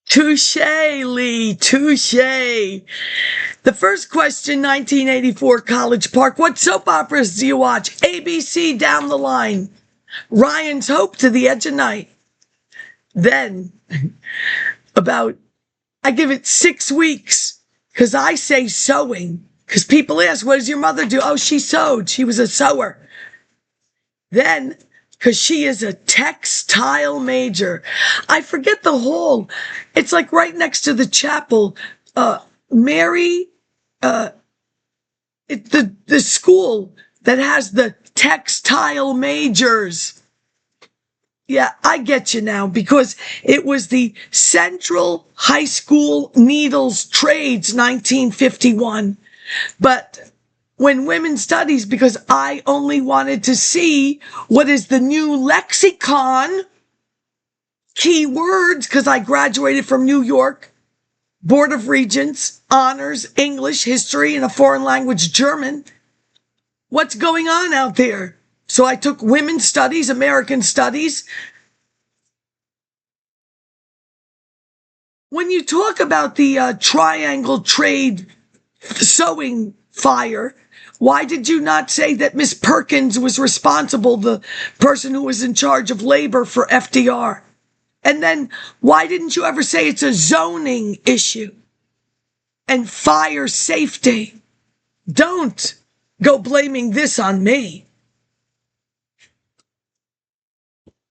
Touche, Lee, touche. The first question, 1984, College Park. What soap operas do you watch? ABC, Down the Line. Ryan's Hope, To the Edge of Night. Then, I give it 6 weeks, because I say sewing. Because people ask, what does your mother do? Oh, she sewed. She was a sewer. Then, because she is a textile major. I forget the hall. It's like right next to the chapel. The school that has the textile majors. Yeah, I get you now, because it was the Central High School Needles Trades, 1951. But when women studies, because I only wanted to see what is the new lexicon, key words, because I graduated from New York, Board of Regents, honors, English, history, and a foreign language, German. What's going on out there? So I took women's studies, American studies. When you talk about the triangle trade sewing fire, why did you not say that Miss Perkins was responsible, the person who was in charge of labor for FDR? And then why didn't you ever say it's a zoning issue and fire safety? Don't go blaming this on me.